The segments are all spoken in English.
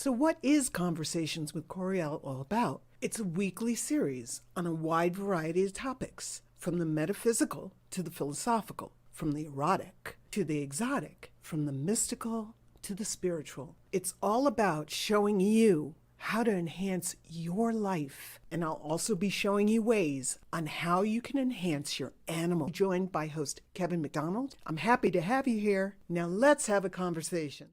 So, what is Conversations with Coryelle all about? It's a weekly series on a wide variety of topics, from the metaphysical to the philosophical, from the erotic to the exotic, from the mystical to the spiritual. It's all about showing you how to enhance your life. And I'll also be showing you ways on how you can enhance your animal. Joined by host Kevin McDonald. I'm happy to have you here. Now let's have a conversation.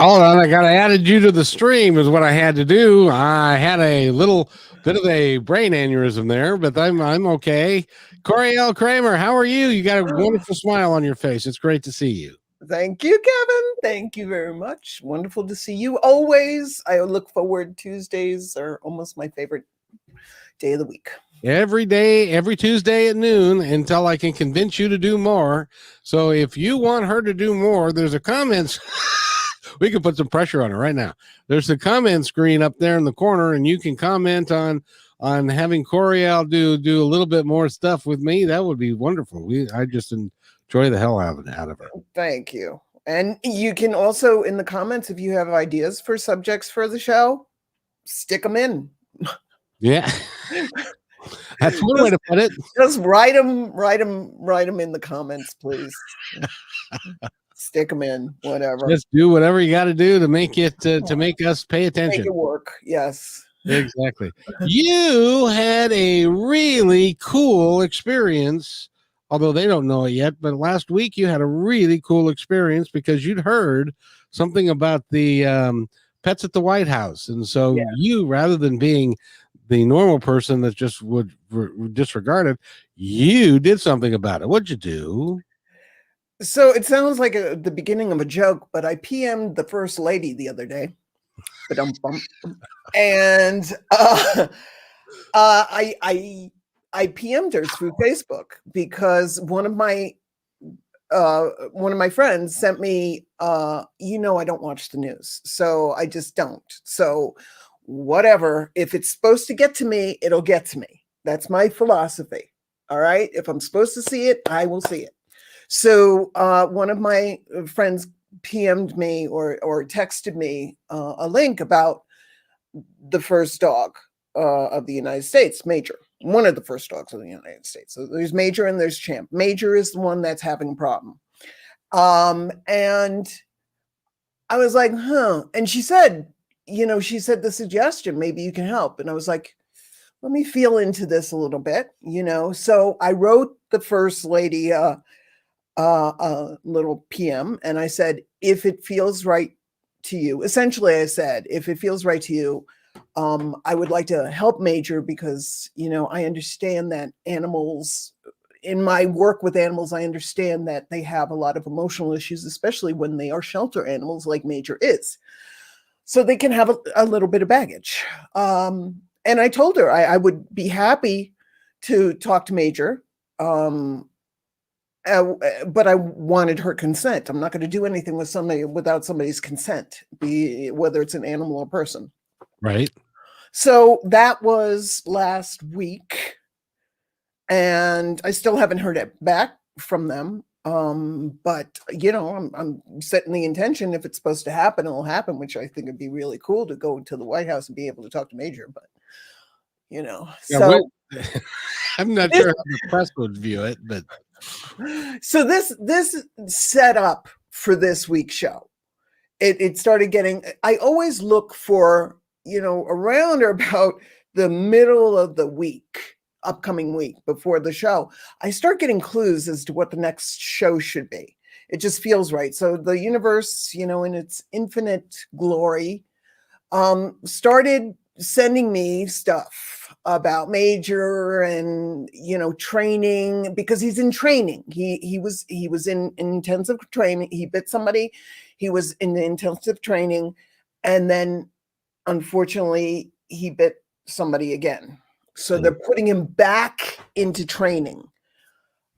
Hold on, I got added you to the stream is what I had to do. I had a little bit of a brain aneurysm there, but I'm okay. Coryelle Kramer, how are you? You got a wonderful smile on your face. It's great to see you. Thank you, Kevin. Thank you very much. Wonderful to see you always. I look forward. Tuesdays are almost my favorite day of the week. Every day, every Tuesday at noon until I can convince you to do more. So if you want her to do more, there's a comments. We can put some pressure on her right now. There's a comment screen up there in the corner, and you can comment on having Coryelle do a little bit more stuff with me. That would be wonderful. I just enjoy the hell out of her. Thank you. And you can also, in the comments, if you have ideas for subjects for the show, stick them in. Yeah. That's one way to put it. Just write them in the comments, please. Stick them in, whatever. Just do whatever you got to do to make it to make us pay attention. Make it work. Yes. Exactly. You had a really cool experience, although they don't know it yet, but last week you had a really cool experience because you'd heard something about the pets at the White House. And so you, rather than being the normal person that just would disregard it, you did something about it. What'd you do? So it sounds like the beginning of a joke, but I PM'd the first lady the other day. And I PM'd her through Facebook because one of my friends sent me, I don't watch the news, so I just don't. So whatever, if it's supposed to get to me, it'll get to me. That's my philosophy. All right. If I'm supposed to see it, I will see it. So one of my friends PM'd me or texted me a link about the first dog of the United States, Major. One of the first dogs of the United States. So there's Major and there's Champ. Major is the one that's having a problem. And I was like, And she said, the suggestion, maybe you can help. And I was like, let me feel into this a little bit, So I wrote the first lady a little PM, and I said, if it feels right to you, essentially I said, if it feels right to you, I would like to help Major because, I understand that animals, in my work with animals, I understand that they have a lot of emotional issues, especially when they are shelter animals like Major is. So they can have a little bit of baggage. And I told her I would be happy to talk to Major, but I wanted her consent. I'm not going to do anything with somebody without somebody's consent, whether it's an animal or person. Right. So that was last week, and I still haven't heard it back from them. But I'm setting the intention. If it's supposed to happen, it'll happen, which I think would be really cool to go to the White House and be able to talk to Major. But so I'm not sure how the press would view it, but. So this set up for this week's show. It started getting, I always look for, around or about the middle of the week, upcoming week before the show, I start getting clues as to what the next show should be. It just feels right. So the universe, in its infinite glory, started sending me stuff about Major and training, because he's in training. He was in intensive training. He bit somebody. He was in intensive training, and then unfortunately he bit somebody again. So they're putting him back into training.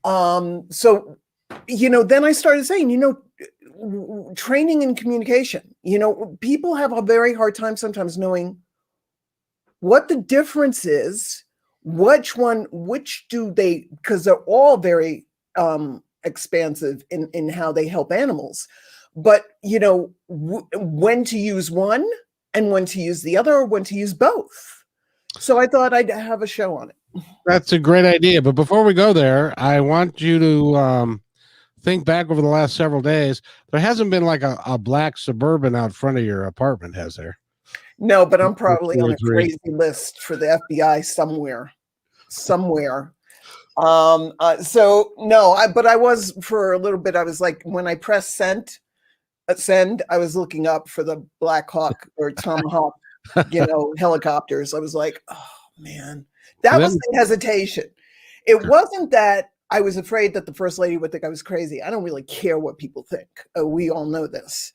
So then I started saying, training and communication. People have a very hard time sometimes knowing what the difference is, which do they, because they're all very expansive in how they help animals. But, when to use one and when to use the other, or when to use both. So I thought I'd have a show on it. That's a great idea. But before we go there, I want you to think back over the last several days. There hasn't been like a black Suburban out front of your apartment, has there? No, but I'm probably on a 3. crazy list for the FBI somewhere. So no, but I was, for a little bit, I was like, when I pressed send, I was looking up for the Black Hawk or Tomahawk, helicopters. I was like, oh man, that was the hesitation. It wasn't that I was afraid that the first lady would think I was crazy. I don't really care what people think. We all know this.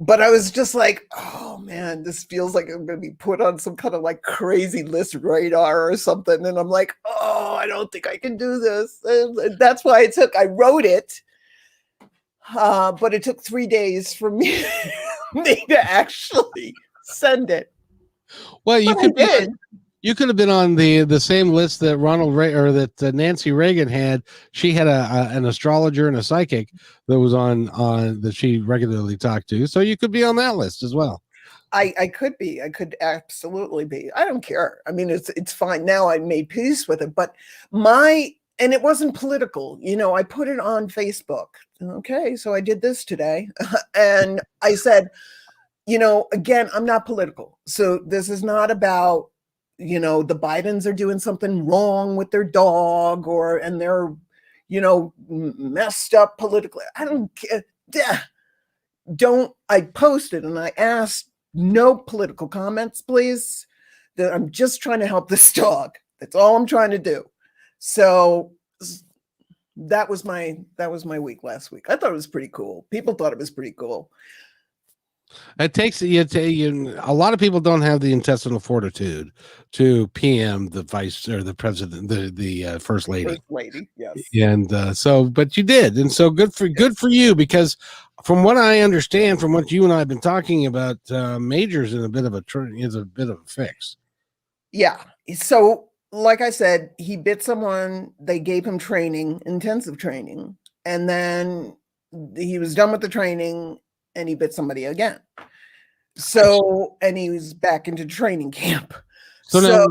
But I was just like, oh man, this feels like I'm going to be put on some kind of like crazy list radar or something. And I'm like, oh, I don't think I can do this. And that's why I wrote it. But it took 3 days for me to actually send it. Well, you but could you could have been on the same list that Nancy Reagan had. She had an astrologer and a psychic that was on that she regularly talked to. So you could be on that list as well. I could be. I could absolutely be. I don't care. I mean, it's fine. Now I made peace with it. But and it wasn't political. I put it on Facebook. Okay, so I did this today. And I said, again, I'm not political. So this is not about, the Bidens are doing something wrong with their dog and they're, messed up politically. I don't care. I posted and I asked no political comments, please. That I'm just trying to help this dog. That's all I'm trying to do. So that was my week last week. I thought it was pretty cool. People thought it was pretty cool. It takes a lot of people don't have the intestinal fortitude to PM the vice or the president, the first lady. First lady, yes. And but you did, and so good for you, because from what I understand, from what you and I have been talking about, Major's in a bit of a fix. Yeah. So, like I said, he bit someone. They gave him intensive training, and then he was done with the training. And he bit somebody again. So, and he was back into training camp. Now,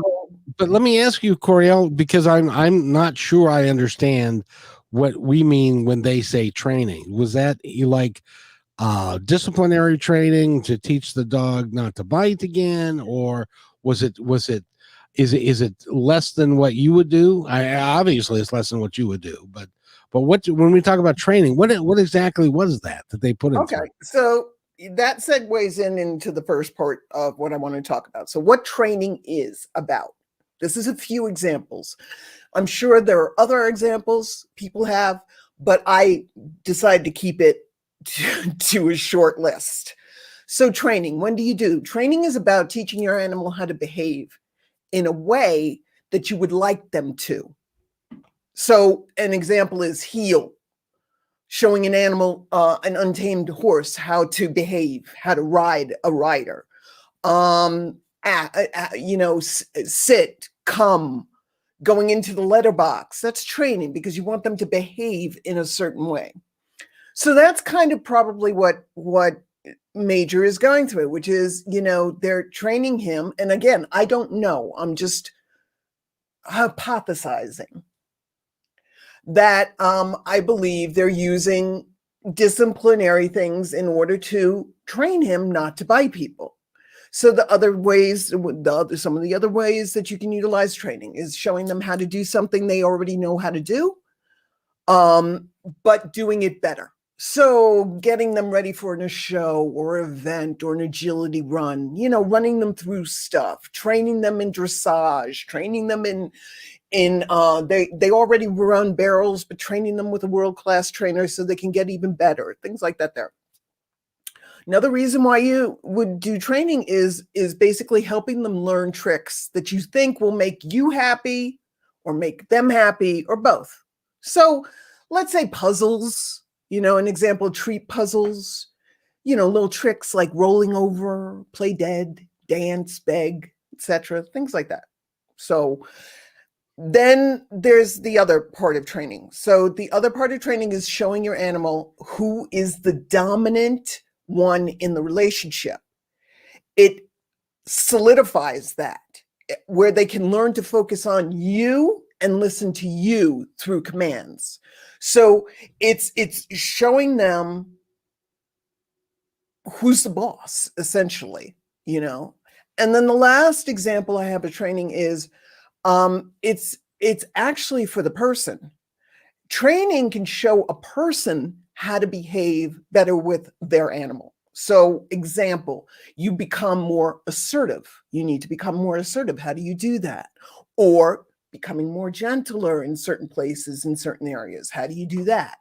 but let me ask you, Coryelle, because I'm not sure I understand what we mean when they say training. Was that like disciplinary training to teach the dog not to bite again, or is it less than what you would do? Obviously it's less than what you would do, but when we talk about training, what exactly was that they put in? Okay, so that segues into the first part of what I want to talk about. So what training is about. This is a few examples. I'm sure there are other examples people have, but I decided to keep it to a short list. So training, when do you do? Training is about teaching your animal how to behave in a way that you would like them to. So an example is heel, showing an animal, an untamed horse, how to behave, how to ride a rider. Sit, come, going into the letterbox. That's training, because you want them to behave in a certain way. So that's kind of probably what Major is going through, which is, they're training him. And again, I don't know. I'm just hypothesizing that I believe they're using disciplinary things in order to train him not to bite people. So some of the other ways that you can utilize training is showing them how to do something they already know how to do, but doing it better. So getting them ready for a show or an event or an agility run, running them through stuff, training them in dressage, training them in they already run barrels, but training them with a world-class trainer so they can get even better, things like that there. Another reason why you would do training is basically helping them learn tricks that you think will make you happy or make them happy, or both. So let's say puzzles, an example, treat puzzles, little tricks like rolling over, play dead, dance, beg, etc., things like that. So Then there's the other part of training. So the other part of training is showing your animal who is the dominant one in the relationship. It solidifies that, where they can learn to focus on you and listen to you through commands. So it's showing them who's the boss, essentially, you know. And then the last example I have of training is it's actually for the person. Training can show a person how to behave better with their animal. So, example, you become more assertive. You need to become more assertive. How do you do that? Or becoming more gentler in certain places, in certain areas. How do you do that?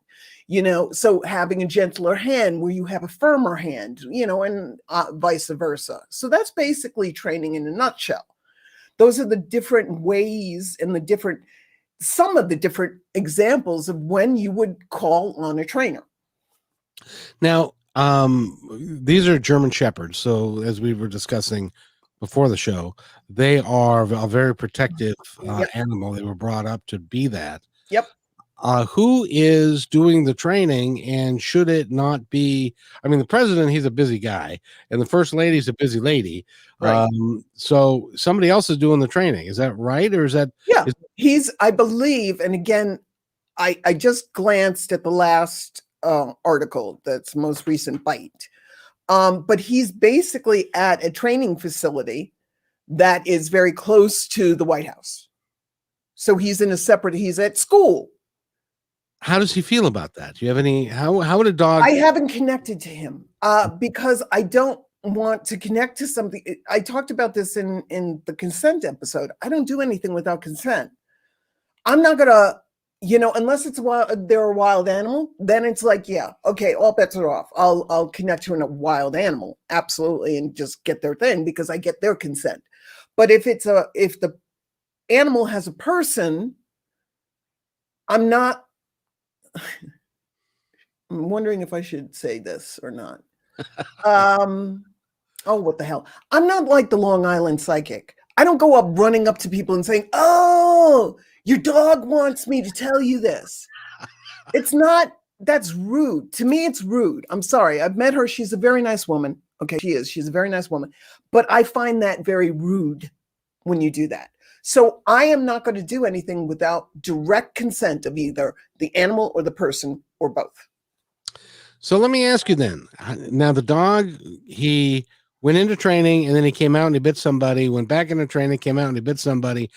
You know, so having a gentler hand where you have a firmer hand, you know, and vice versa. So that's basically training in a nutshell. Those are the different ways and some of the different examples of when you would call on a trainer. Now, these are German Shepherds. So as we were discussing before the show, they are a very protective Yep. animal. They were brought up to be that. Yep. Who is doing the training, and should it not be? I mean, the president, he's a busy guy, and the first lady's a busy lady. Right. So somebody else is doing the training. Is that right? Or is that? Yeah. I believe, and again, I just glanced at the last article, that's most recent bite. But he's basically at a training facility that is very close to the White House. So he's at school. How does he feel about that? Do you have any? How would a dog? I haven't connected to him because I don't want to connect to something. I talked about this in the consent episode. I don't do anything without consent. I'm not gonna, unless they're a wild animal, then it's like, yeah, okay, all bets are off. I'll connect to a wild animal, absolutely, and just get their thing because I get their consent. But if the animal has a person, I'm not. I'm wondering if I should say this or not. Oh, what the hell? I'm not like the Long Island psychic. I don't go up running up to people and saying, "Oh, your dog wants me to tell you this." It's not, that's rude. To me, it's rude. I'm sorry. I've met her. She's a very nice woman. Okay, she is. She's a very nice woman. But I find that very rude when you do that. So I am not going to do anything without direct consent of either the animal or the person or both. So let me ask you then. Now the dog, he went into training and then he came out and he bit somebody, went back into training, came out and he bit somebody,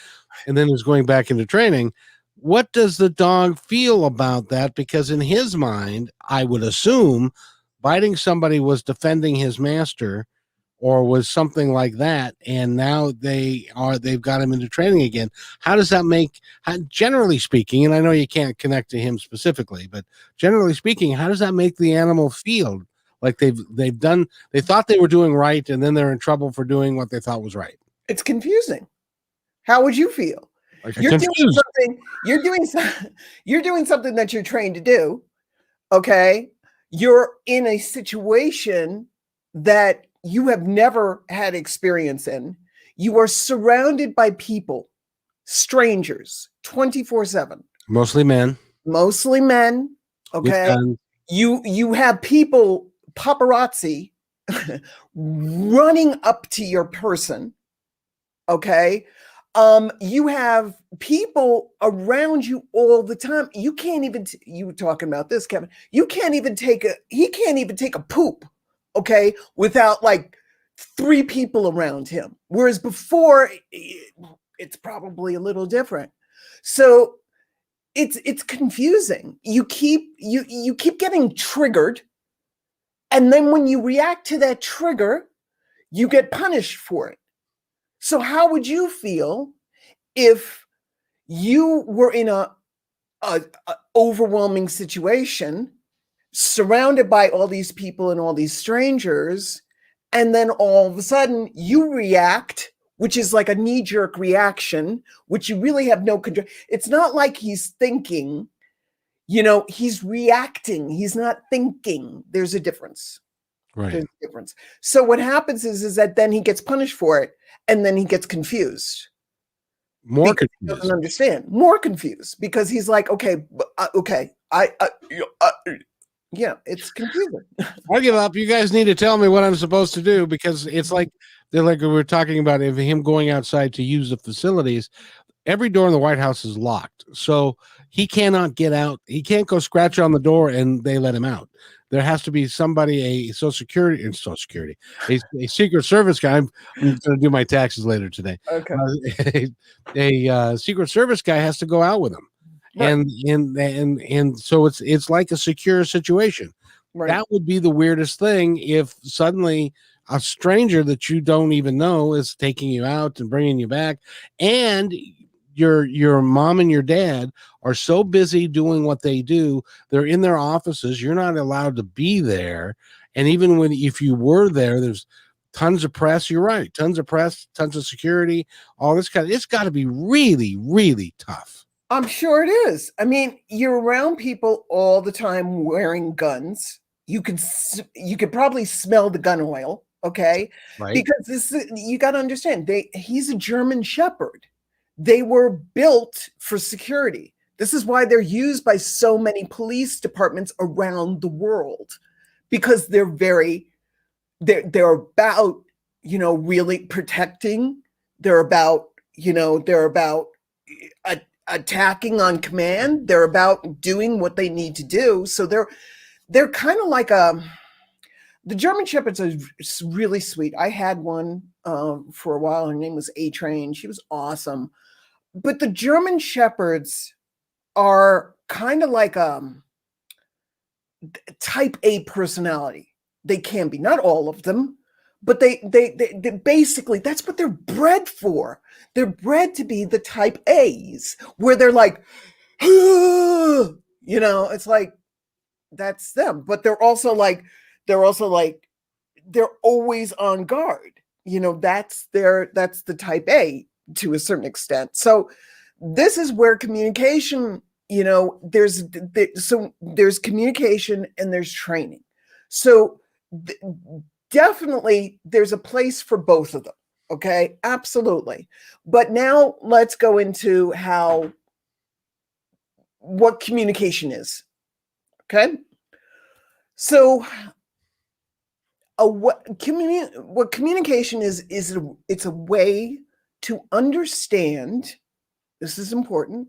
and then is going back into training. What does the dog feel about that? Because in his mind, I would assume biting somebody was defending his master or was something like that, and now they've got him into training again. How does that make, generally speaking, and I know you can't connect to him specifically, but generally speaking, how does that make the animal feel? Like they thought they were doing right, and then they're in trouble for doing what they thought was right. It's confusing. How would you feel? You're doing something that you're trained to do. Okay. You're in a situation that you have never had experience in. You are surrounded by people, strangers, 24/7. Mostly men. Okay. You have people, paparazzi, running up to your person. Okay. You have people around you all the time. You can't even, you were talking about this, Kevin. He can't even take a poop, okay, without like 3 people around him. Whereas before, it's probably a little different. So it's confusing. You keep getting triggered. And then when you react to that trigger, you get punished for it. So how would you feel if you were in a overwhelming situation, surrounded by all these people and all these strangers, and then all of a sudden you react, which is like a knee-jerk reaction, which you really have no control. It's not like he's thinking, he's reacting. He's not thinking. There's a difference. Right. There's a difference. So what happens is that then he gets punished for it, and then he gets confused. More because he confused. doesn't understand, more confused, because he's like, okay, okay, yeah, it's confusing. I give up. You guys need to tell me what I'm supposed to do, because it's like they're like we we're talking about him going outside to use the facilities. Every door in the White House is locked, so he cannot get out. He can't go scratch on the door and they let him out. There has to be somebody, a Social Security, a Secret Service guy. I'm going to do my taxes later today. Okay. A Secret Service guy has to go out with him, Right. and so it's like a secure situation. Right. That would be the weirdest thing if suddenly a stranger that you don't even know is taking you out and bringing you back, and your mom and your dad are so busy doing what they do, they're in their offices, you're not allowed to be there. And even when if you were there, there's tons of press. You're right, tons of press, tons of security, all this kind of, it's got to be really, really tough. I'm sure it is. I mean, you're around people all the time wearing guns. You could probably smell the gun oil, okay? Right. Because you got to understand, he's a German Shepherd. They were built for security. This is why they're used by so many police departments around the world, because they're about, really protecting. They're about, attacking on command. They're about doing what they need to do. So they're kind of like the German Shepherds are really sweet. I had one for a while. Her name was A-Train. She was awesome. But the German Shepherds are kind of like type A personality. They can be, not all of them, but they basically, that's what they're bred for. They're bred to be the type A's, where they're like, it's like, that's them. But they're always on guard. That's the type A to a certain extent. So this is where communication, there's communication and there's training. So definitely there's a place for both of them. Okay, absolutely. But now let's go into what communication is. Okay, so what communication is it's a way to understand. This is important.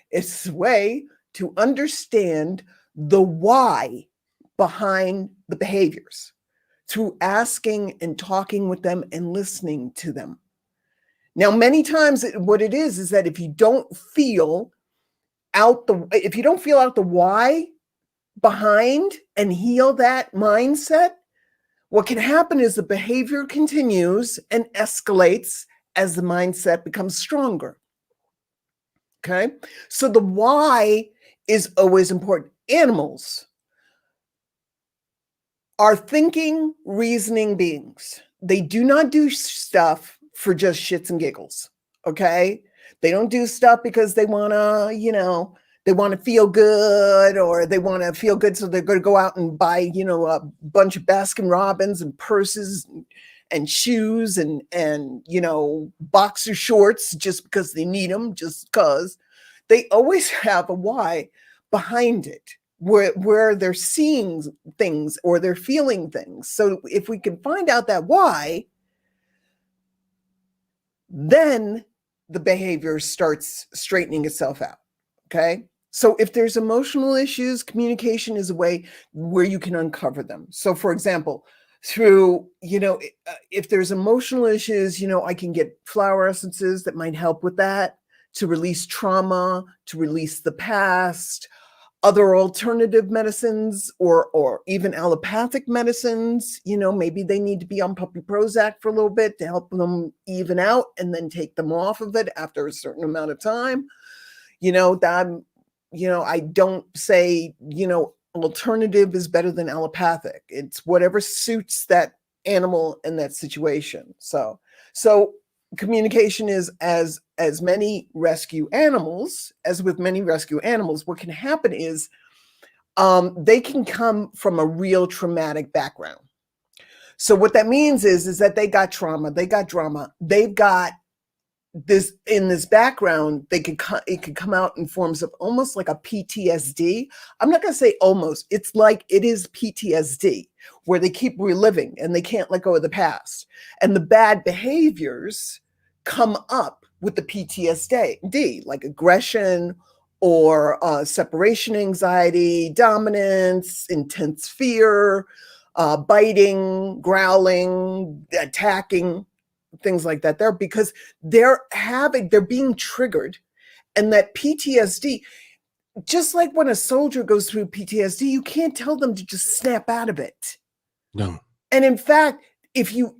It's a way to understand the why behind the behaviors, through asking and talking with them and listening to them. Now, many times what it is that if you don't feel out the why behind and heal that mindset, what can happen is the behavior continues and escalates as the mindset becomes stronger. Okay, so the why is always important. Animals are thinking, reasoning beings. They do not do stuff for just shits and giggles. Okay, they don't do stuff because they want to, they want to feel good, or they want to feel good, so they're going to go out and buy, a bunch of Baskin Robbins and purses and shoes and boxer shorts just because they need them, just because. They always have a why behind it, where they're seeing things or they're feeling things. So if we can find out that why, then the behavior starts straightening itself out. Okay, so if there's emotional issues, communication is a way where you can uncover them. So for example, through, if there's emotional issues, I can get flower essences that might help with that, to release trauma, to release the past. Other alternative medicines, or even allopathic medicines, maybe they need to be on puppy Prozac for a little bit to help them even out, and then take them off of it after a certain amount of time. I don't say, alternative is better than allopathic. It's whatever suits that animal in that situation. So communication is as many rescue animals, what can happen is they can come from a real traumatic background. So what that means is that they got trauma, they got drama, they've got this background, it could come out in forms of almost like a PTSD. I'm not going to say almost, it's like it is PTSD, where they keep reliving and they can't let go of the past, and the bad behaviors come up with the PTSD, like aggression or separation anxiety, dominance, intense fear, biting, growling, attacking, things like that there, because they're being triggered. And that PTSD, just like when a soldier goes through PTSD, you can't tell them to just snap out of it. No. And in fact, if you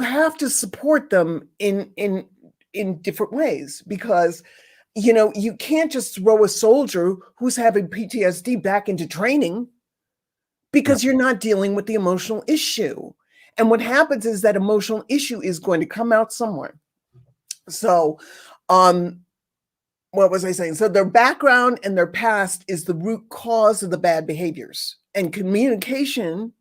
have to support them in different ways, because you can't just throw a soldier who's having PTSD back into training, because you're not dealing with the emotional issue. And what happens is that emotional issue is going to come out somewhere. So, what was I saying? So their background and their past is the root cause of the bad behaviors. And communication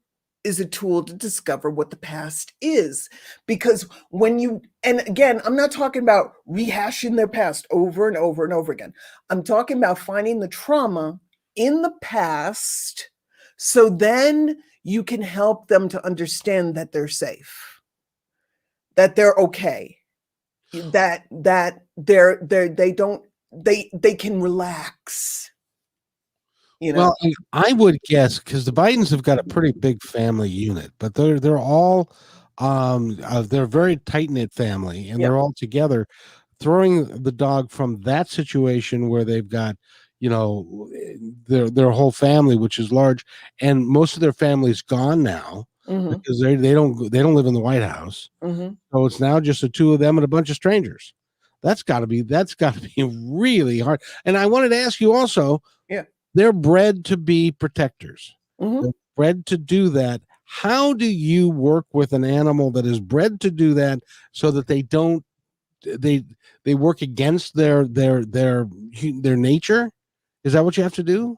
is a tool to discover what the past is. Because and again, I'm not talking about rehashing their past over and over and over again. I'm talking about finding the trauma in the past, so then you can help them to understand that they're safe, that they're okay, that they can relax. Well, I would guess, because the Bidens have got a pretty big family unit, but they're all they're a very tight knit family, and they're all together. Throwing the dog from that situation where they've got, their whole family, which is large, and most of their family's gone now, because they don't live in the White House, so it's now just the two of them and a bunch of strangers. That's got to be really hard. And I wanted to ask you also, they're bred to be protectors. They're bred to do that. How do you work with an animal that is bred to do that, so that they don't they work against their nature? Is that what you have to do?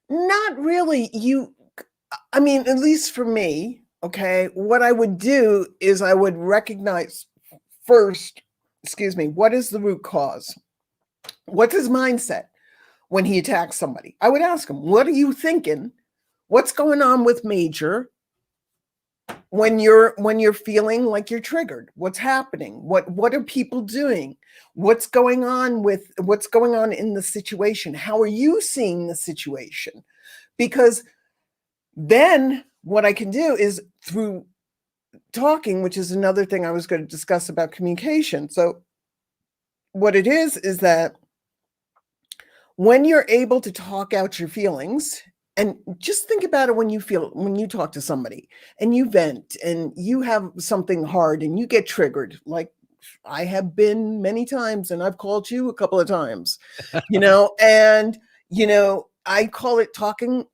Not really. I mean, at least for me, okay, what I would do is I would recognize first, what is the root cause? What's his mindset when he attacks somebody? I would ask him, what are you thinking? What's going on with Major when you're feeling like you're triggered? What's happening? What are people doing? What's going on in the situation? How are you seeing the situation? Because then what I can do is, through talking, which is another thing I was going to discuss about communication. So what it is that when you're able to talk out your feelings, and just think about it when you talk to somebody and you vent and you have something hard and you get triggered, like I have been many times, and I've called you a couple of times, and I call it talking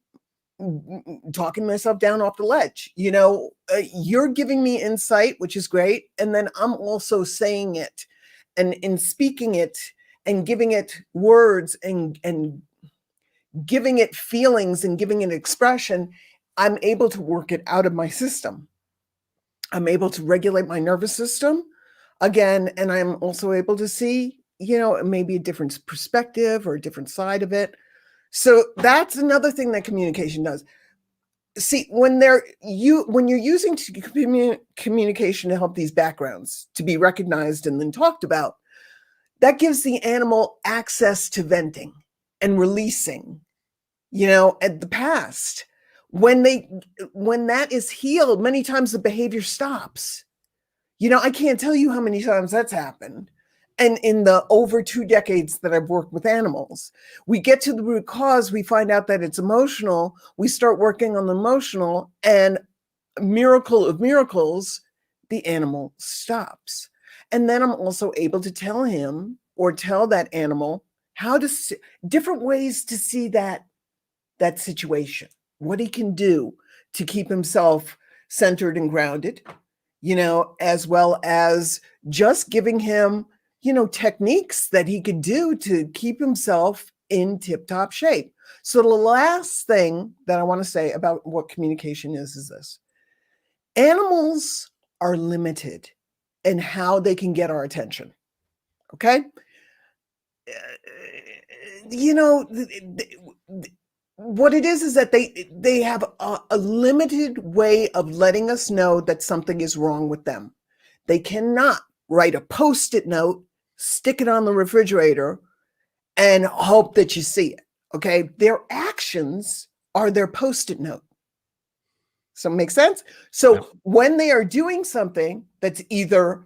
myself down off the ledge. You're giving me insight, which is great, and then I'm also saying it and in speaking it and giving it words and giving it feelings and giving it expression. I'm able to work it out of my system. I'm able to regulate my nervous system again, and I'm also able to see, maybe a different perspective or a different side of it. So that's another thing that communication does. See, when you're using communication to help these backgrounds to be recognized and then talked about, that gives the animal access to venting and releasing, at the past. When that is healed, many times the behavior stops. I can't tell you how many times that's happened. And in the over 2 decades that I've worked with animals, we get to the root cause, we find out that it's emotional, we start working on the emotional, and miracle of miracles, the animal stops. And then I'm also able to tell him or tell that animal how to different ways to see that situation, what he can do to keep himself centered and grounded, as well as just giving him, techniques that he could do to keep himself in tip-top shape. So the last thing that I want to say about what communication is this: animals are limited and how they can get our attention. Okay? You know, what it is that they have a limited way of letting us know that something is wrong with them. They cannot write a Post-it note, stick it on the refrigerator, and hope that you see it. Okay? Their actions are their Post-it note. So make sense? So when they are doing something that's either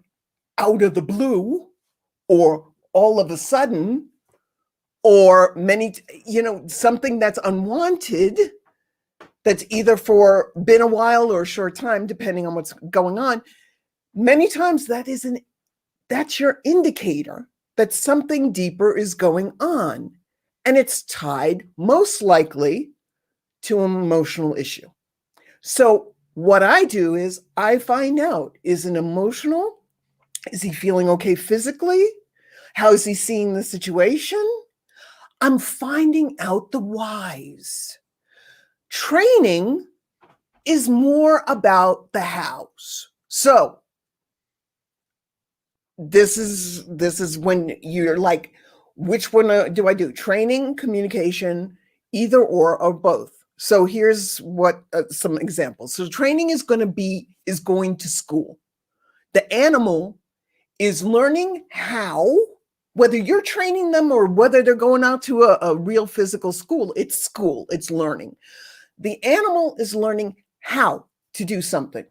out of the blue or all of a sudden, or something that's unwanted, that's either for been a while or a short time, depending on what's going on, many times that's your indicator that something deeper is going on. And it's tied most likely to an emotional issue. So what I do is I find out, is he feeling okay physically? How is he seeing the situation? I'm finding out the whys. Training is more about the hows. So this is when you're like, which one do I do? Training, communication, either or both. So here's what some examples. So training is going to school. The animal is learning how, whether you're training them or whether they're going out to a real physical school, it's learning. The animal is learning how to do something,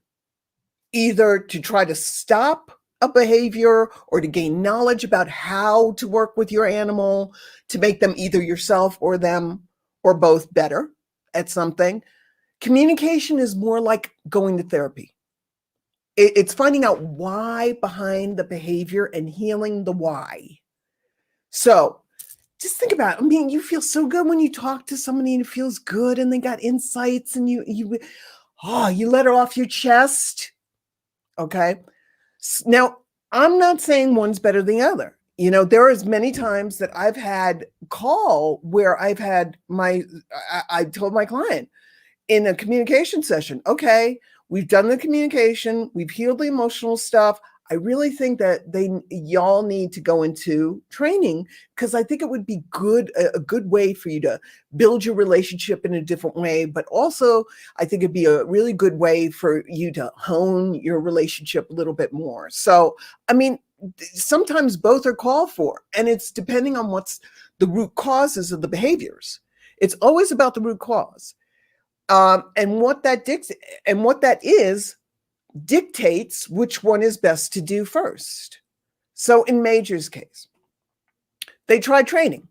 either to try to stop a behavior or to gain knowledge about how to work with your animal to make them either yourself or them or both better at something. Communication is more like going to therapy. It's finding out why behind the behavior and healing the why. So just think about it. I mean, you feel so good when you talk to somebody and it feels good and they got insights and you let it off your chest. Okay. Now, I'm not saying one's better than the other. You know, there is many times that I've had call where I told my client in a communication session, okay, we've done the communication, we've healed the emotional stuff. I really think that y'all need to go into training because I think it would be a good way for you to build your relationship in a different way. But also, I think it'd be a really good way for you to hone your relationship a little bit more. So, I mean, sometimes both are called for, and it's depending on what's the root causes of the behaviors. It's always about the root cause. And what that dictates which one is best to do first. So in Major's case, they tried training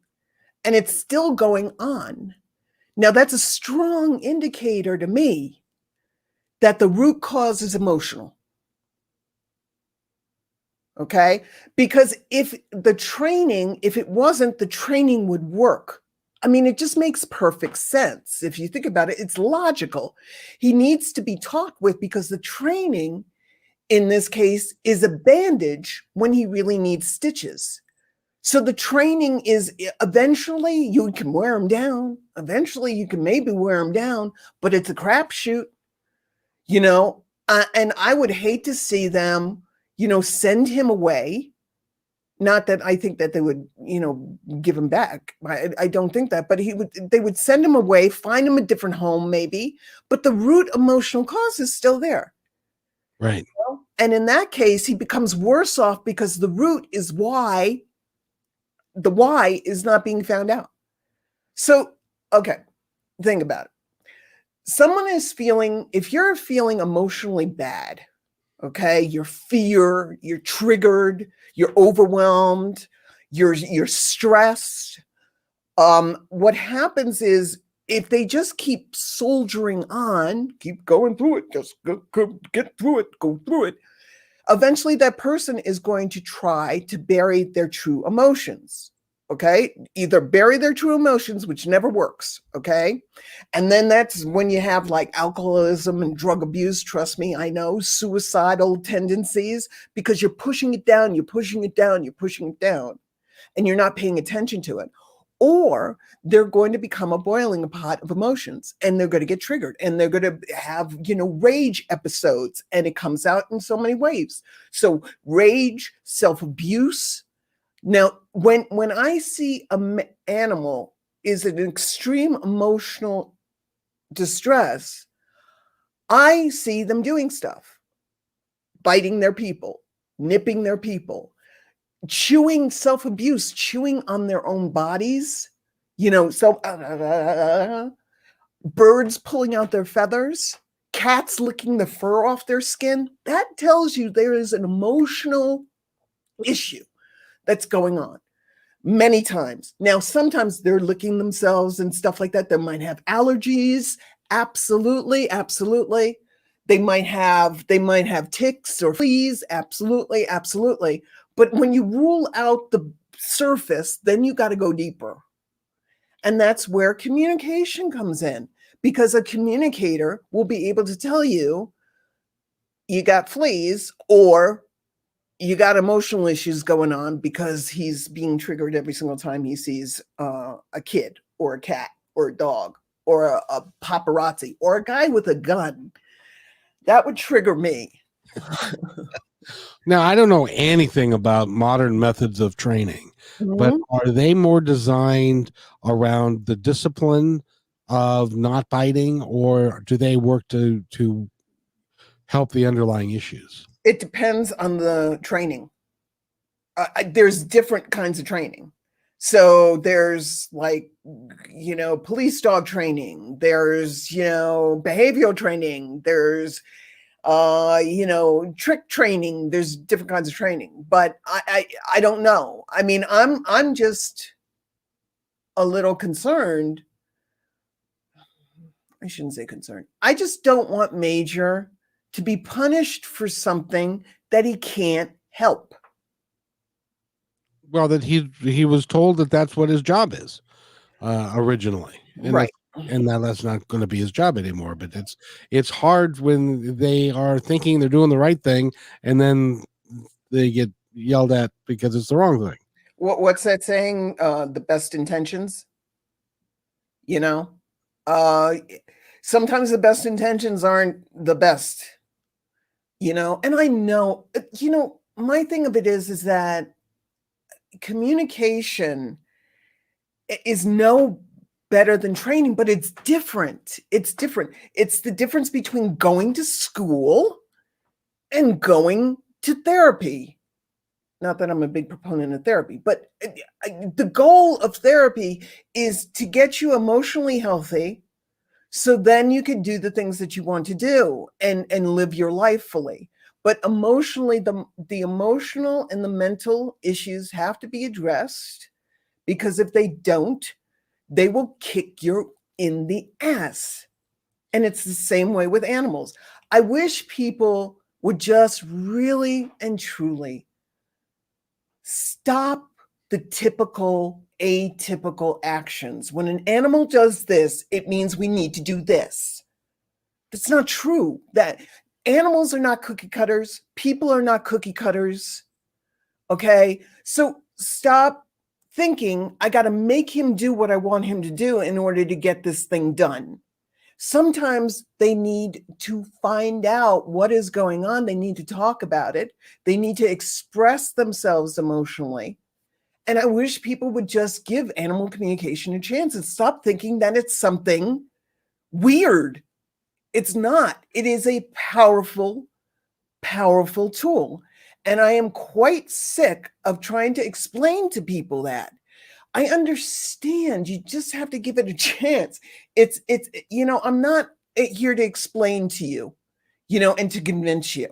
and it's still going on. Now that's a strong indicator to me that the root cause is emotional. Okay? Because if it wasn't, the training would work. I mean, it just makes perfect sense. If you think about it, it's logical. He needs to be talked with because the training in this case is a bandage when he really needs stitches. So the training is eventually you can wear him down. Eventually you can maybe wear him down, but it's a crapshoot, and I would hate to see them, send him away. Not that I think that they would, give him back. I don't think that, but they would send him away, find him a different home maybe, but the root emotional cause is still there. Right. And in that case, he becomes worse off because the root is why the why is not being found out. So, okay, think about it. If you're feeling emotionally bad, okay, you're triggered, you're overwhelmed, you're stressed. What happens is if they just keep soldiering on, keep going through it, just get through it, go through it, eventually that person is going to try to bury their true emotions. Okay, either bury their true emotions, which never works. Okay, and then that's when you have like alcoholism and drug abuse. Trust me, I know, suicidal tendencies, because you're pushing it down, you're pushing it down, you're pushing it down, and you're not paying attention to it. or they're going to become a boiling pot of emotions, and they're going to get triggered, and they're going to have, rage episodes, and it comes out in so many ways. So rage, self-abuse. Now, when I see an animal is an extreme emotional distress, I see them doing stuff, biting their people, nipping their people, chewing, self-abuse, chewing on their own bodies, birds pulling out their feathers, cats licking the fur off their skin. That tells you there is an emotional issue that's going on many times. Now, sometimes they're licking themselves and stuff like that. They might have allergies. Absolutely, absolutely. They might have ticks or fleas. Absolutely, absolutely. But when you rule out the surface, then you got to go deeper. And that's where communication comes in, because a communicator will be able to tell you, you got fleas, or you got emotional issues going on because he's being triggered every single time he sees a kid or a cat or a dog or a paparazzi or a guy with a gun. That would trigger me. Now, I don't know anything about modern methods of training, but are they more designed around the discipline of not biting, or do they work to help the underlying issues? It depends on the training. There's different kinds of training. So there's police dog training. There's, behavioral training. There's, trick training. There's different kinds of training, but I don't know. I mean, I'm just a little concerned. I shouldn't say concerned. I just don't want Major to be punished for something that he can't help. Well, that he was told that that's what his job is originally, and right. That's not going to be his job anymore. But it's hard when they are thinking they're doing the right thing, and then they get yelled at because it's the wrong thing. What's that saying? The best intentions. Sometimes the best intentions aren't the best. And I know, my thing of it is that communication is no better than training, but it's different. It's different. It's the difference between going to school and going to therapy. Not that I'm a big proponent of therapy, but the goal of therapy is to get you emotionally healthy, so then you can do the things that you want to do and live your life fully. But emotionally, the emotional and the mental issues have to be addressed, because if they don't, they will kick you in the ass. And it's the same way with animals. I wish people would just really and truly stop the typical atypical actions. When an animal does this, it means we need to do this. That's not true. That animals are not cookie cutters. People are not cookie cutters. Okay? So stop thinking I got to make him do what I want him to do in order to get this thing done. Sometimes they need to find out what is going on. They need to talk about it. They need to express themselves emotionally. And I wish people would just give animal communication a chance and stop thinking that it's something weird. It's not. It is a powerful, powerful tool. And I am quite sick of trying to explain to people that. I understand. You just have to give it a chance. It's I'm not here to explain to you, and to convince you.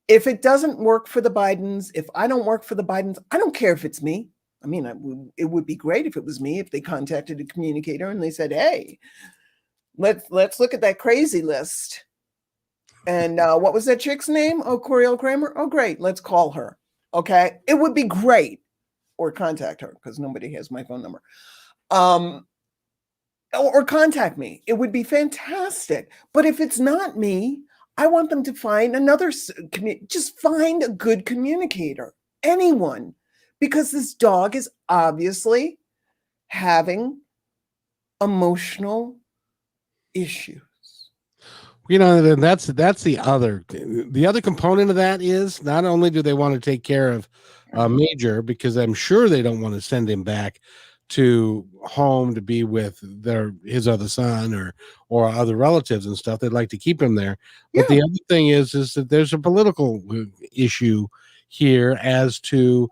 If it doesn't work for the Bidens, if I don't work for the Bidens, I don't care if it's me. I mean, it would be great if it was me, if they contacted a communicator and they said, hey, let's look at that crazy list. And what was that chick's name? Oh, Coryelle Kramer. Oh, great. Let's call her. Okay. It would be great. Or contact her, because nobody has my phone number. Or contact me. It would be fantastic. But if it's not me, I want them to find another, just find a good communicator, anyone, because this dog is obviously having emotional issues. Then that's the other component of that is not only do they want to take care of Major, because I'm sure they don't want to send him back to home to be with his other son or other relatives and stuff. They'd like to keep him there. But Yeah. the other thing is that there's a political issue here as to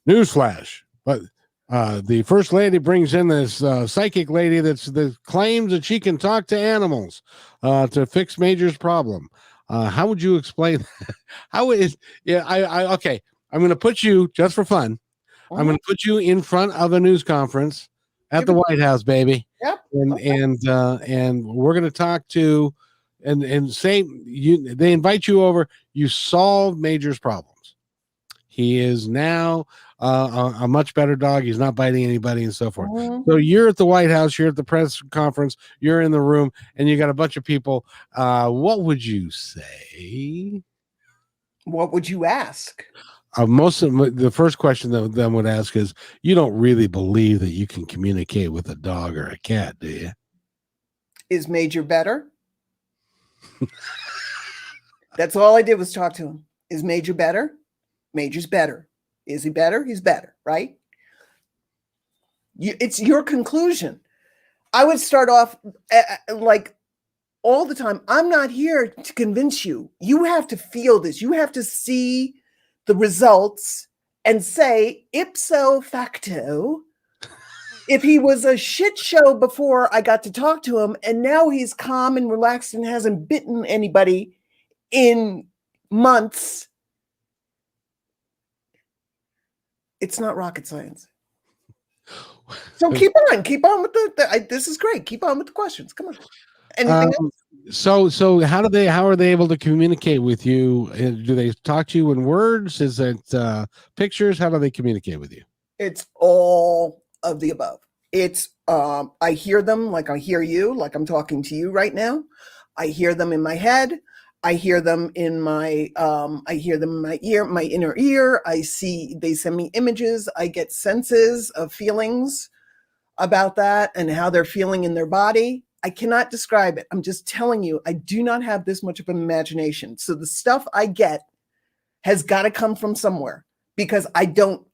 newsflash. But the first lady brings in this psychic lady that claims that she can talk to animals to fix Major's problem. How would you explain that? How is okay? I'm going to put you just for fun. I'm going to put you in front of a news conference at the White House, baby. Yep. And we're going to talk to and say they invite you over. You solve Major's problems. He is now a much better dog. He's not biting anybody and so forth. So you're at the White House, you're at the press conference, you're in the room, and you got a bunch of people. What would you say? What would you ask? Most of the first question that them would ask is, you don't really believe that you can communicate with a dog or a cat, do you? Is Major better? That's all I did was talk to him. Is Major better? Major's better. Is he better? He's better, right? It's your conclusion. I would start off like all the time. I'm not here to convince you. You have to feel this. You have to see the results and say ipso facto, if he was a shit show before I got to talk to him and now he's calm and relaxed and hasn't bitten anybody in months, it's not rocket science. So keep on with this is great. Keep on with the questions. Come on. Anything else? So how are they able to communicate with you? Do they talk to you in words? Is it pictures? How do they communicate with you? It's all of the above. It's I hear them like I hear you, like I'm talking to you right now. I hear them in my head. I hear them in my ear, my inner ear. They send me images. I get senses of feelings about that and how they're feeling in their body. I cannot describe it. I'm just telling you, I do not have this much of an imagination. So the stuff I get has got to come from somewhere because I don't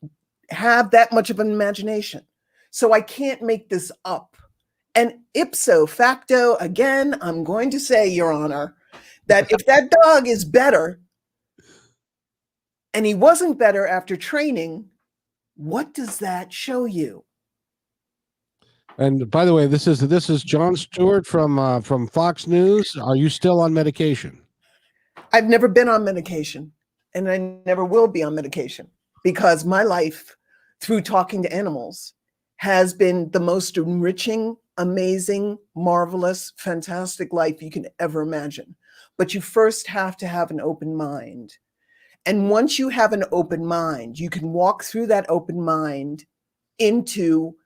have that much of an imagination. So I can't make this up. And ipso facto, again, I'm going to say, Your Honor, that if that dog is better and he wasn't better after training, what does that show you? And by the way, this is Jon Stewart from Fox News. Are you still on medication? I've never been on medication, and I never will be on medication because my life through talking to animals has been the most enriching, amazing, marvelous, fantastic life you can ever imagine. But you first have to have an open mind. And once you have an open mind, you can walk through that open mind into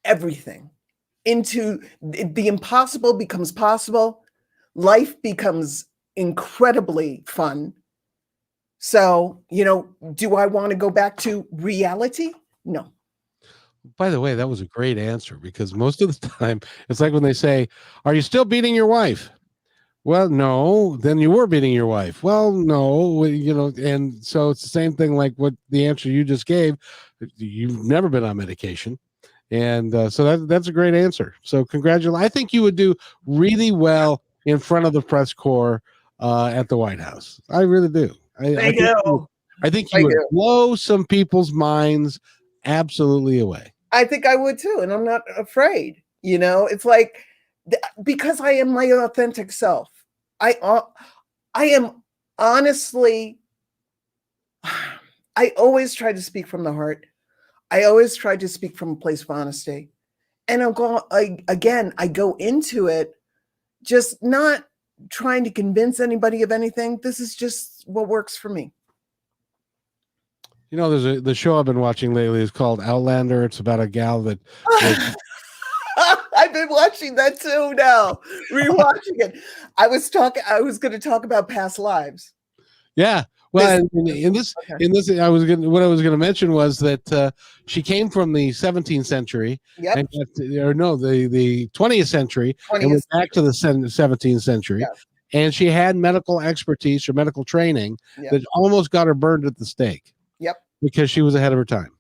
everything. Into the impossible becomes possible. Life becomes incredibly fun. So, do I want to go back to reality? No. By the way, that was a great answer because most of the time it's like when they say, "Are you still beating your wife?" Well, no. Then you were beating your wife. Well, no. And so it's the same thing like what the answer you just gave. You've never been on medication. And so that's a great answer. So congratulations. I think you would do really well in front of the press corps at the White House. I really do. I think you would blow some people's minds absolutely away. I think I would too. And I'm not afraid. It's like, because I am my authentic self. I am honestly, I always try to speak from the heart. I always try to speak from a place of honesty. And I go into it just not trying to convince anybody of anything. This is just what works for me. There's the show I've been watching lately is called Outlander. It's about a gal that I've been watching that too now, rewatching it. I was going to talk about past lives. Yeah. Well, in this, I was going. What I was going to mention was that she came from the 17th century, Yep. and or no, the 20th century, and went back to the 17th century, Yes. and she had medical expertise or medical training Yep. that almost got her burned at the stake. Yep. Because she was ahead of her time.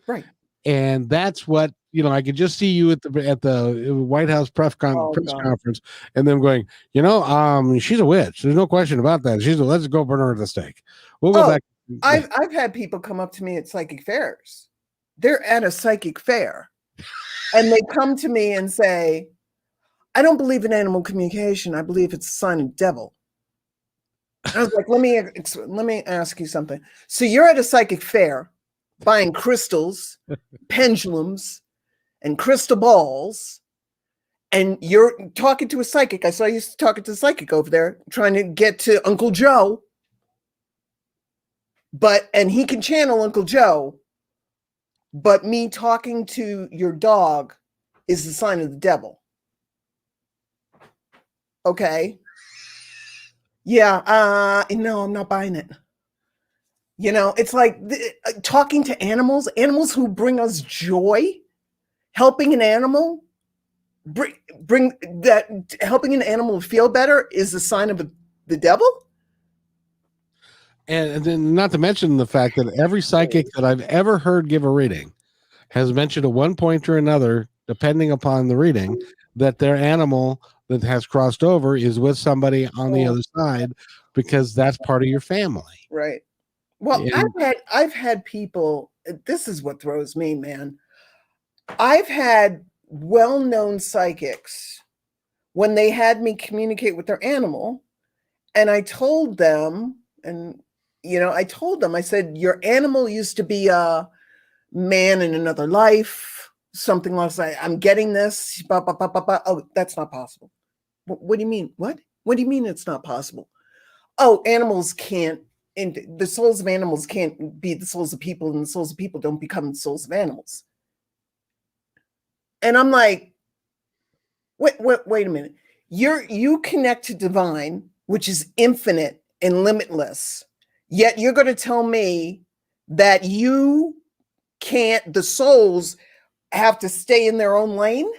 Right. And that's what, I could just see you at the White House press conference, and them going, she's a witch. There's no question about that. Let's go burn her at the stake. We'll go back. I've had people come up to me at psychic fairs. They're at a psychic fair, and they come to me and say, "I don't believe in animal communication. I believe it's a sign of the devil." I was like, let me ask you something. So you're at a psychic fair buying crystals, pendulums, and crystal balls, and you're talking to a psychic. I saw you talking to a psychic over there trying to get to Uncle Joe. And he can channel Uncle Joe, but me talking to your dog is the sign of the devil. Okay. Yeah, no, I'm not buying it. It's like talking to animals who bring us joy, helping an animal, bring that, helping an animal feel better is a sign of the devil. And then not to mention the fact that every psychic that I've ever heard give a reading has mentioned at one point or another, depending upon the reading, that their animal that has crossed over is with somebody on the other side, because that's part of your family. Right. Well, I've had people, this is what throws me, man. I've had well-known psychics when they had me communicate with their animal, and I told them, I said, your animal used to be a man in another life, something like that. I'm getting this. Oh, that's not possible. What do you mean? What do you mean it's not possible? Oh, animals can't, and the souls of animals can't be the souls of people, and the souls of people don't become the souls of animals. And I'm like, wait a minute. You connect to divine, which is infinite and limitless, yet you're going to tell me that you can't, the souls have to stay in their own lane?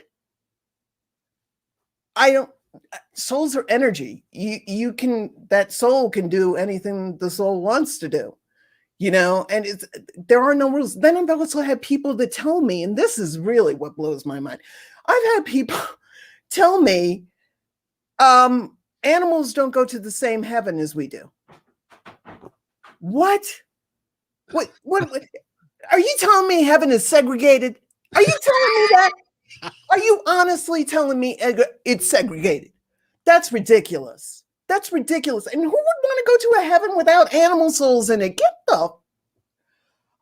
Souls are energy. That soul can do anything the soul wants to do, and there are no rules. Then I've also had people that tell me, and this is really what blows my mind. I've had people tell me, animals don't go to the same heaven as we do. What? Are you telling me heaven is segregated? Are you telling me that? Are you honestly telling me it's segregated? That's ridiculous. That's ridiculous. And who would want to go to a heaven without animal souls in it?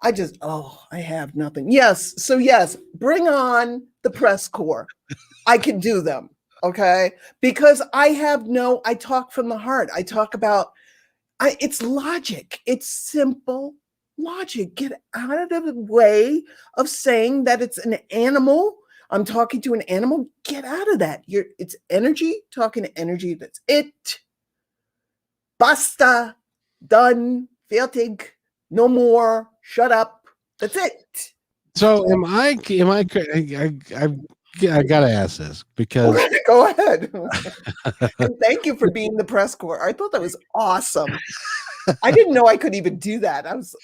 I have nothing. Yes. So yes, bring on the press corps. I can do them. Okay. Because I talk from the heart. I talk about, it's logic. It's simple logic. Get out of the way of saying that it's an animal. I'm talking to an animal. Get out of that. It's energy talking to energy. That's it. Basta. Done. Fertig. No more. Shut up. That's it. So I gotta ask this because go ahead. And thank you for being the press corps. I thought that was awesome. I didn't know I could even do that. I was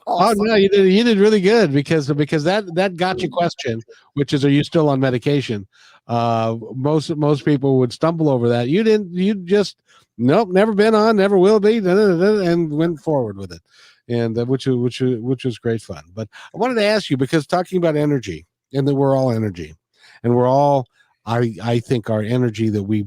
awesome. Oh no, you did really good because that got you question, which is, are you still on medication? Most people would stumble over that. You didn't. You just nope, never been on, never will be, and went forward with it, and which was great fun. But I wanted to ask you, because talking about energy, and that we're all energy, and we're all, I think our energy that we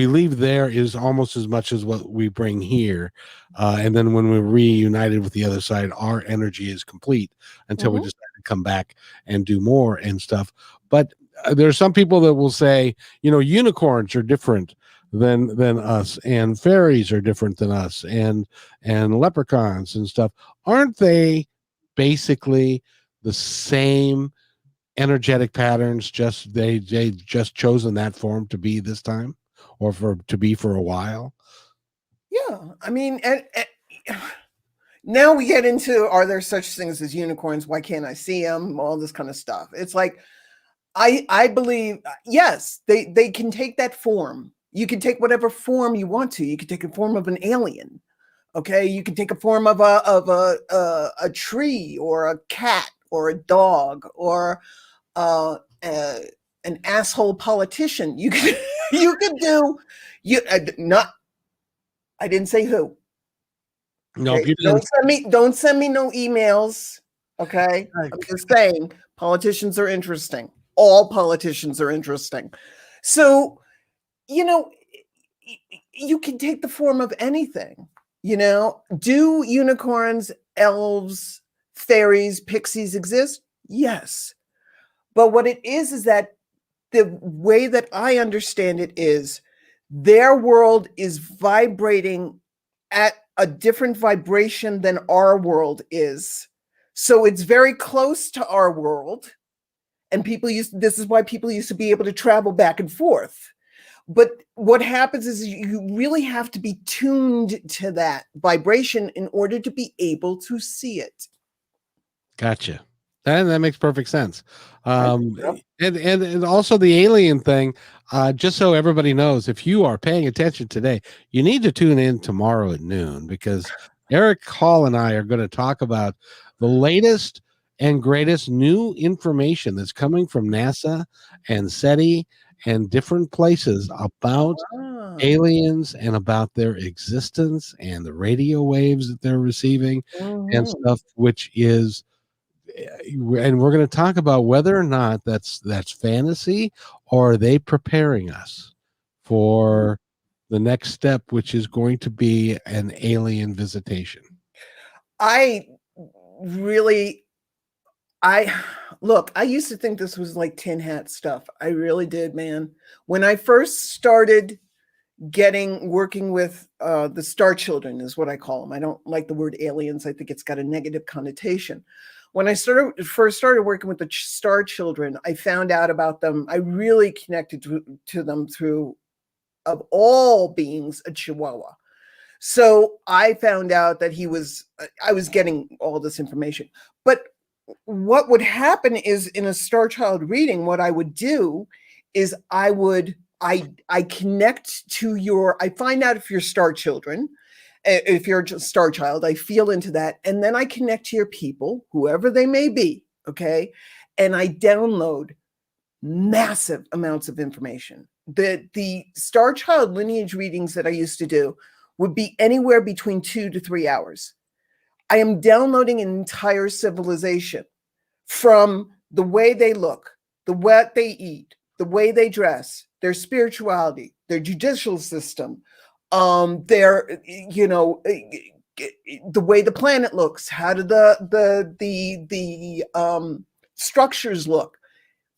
leave there is almost as much as what we bring here. And then when we're reunited with the other side, our energy is complete until we decide to come back and do more and stuff. But there are some people that will say, unicorns are different than us, and fairies are different than us, and leprechauns and stuff. Aren't they basically the same energetic patterns? Just they just chosen that form to be this time, or to be for a while? Yeah, I mean, and now we get into, are there such things as unicorns? Why can't I see them? All this kind of stuff. It's like, I believe, yes, they can take that form. You can take whatever form you want to. You can take a form of an alien. Okay, you can take a form of a tree or a cat or a dog or uh, uh, an asshole politician. You can you can do you not. I didn't say who. Nope, Okay, you didn't. don't send me no emails. Okay, Right. I'm just saying politicians are interesting. All politicians are interesting. So, you know, you can take the form of anything. Do unicorns, elves, fairies, pixies exist? Yes. But what it is that the way that I understand it is their world is vibrating at a different vibration than our world is. So it's very close to our world. And this is why people used to be able to travel back and forth. But what happens is you really have to be tuned to that vibration in order to be able to see it. Gotcha. That makes perfect sense. I Um, think and also the alien thing, just so everybody knows, if you are paying attention today, you need to tune in tomorrow at noon because Eric Hall and I are going to talk about the latest and greatest new information that's coming from NASA and SETI and different places about so. aliens and about their existence and the radio waves that they're receiving and Mhm. stuff, which is, and we're going to talk about whether or not that's fantasy or are they preparing us for the next step, which is going to be an alien visitation. I really, I look, I used to think this was like tin hat stuff. I really did, man. When I first started working with the star children, is what I call them. I don't like the word aliens. I think it's got a negative connotation. When I first started working with the star children, I found out about them. I really connected to them through, of all beings, a Chihuahua. So I found out that I was getting all this information. But what would happen is in a star child reading, what I would do is I connect to I find out if you're star children, if you're a star child, I feel into that. And then I connect to your people, whoever they may be. Okay. And I download massive amounts of information. The star child lineage readings that I used to do would be anywhere between 2 to 3 hours. I am downloading an entire civilization from the way they look, what they eat, the way they dress, their spirituality, their judicial system, their the way the planet looks, how do the structures look.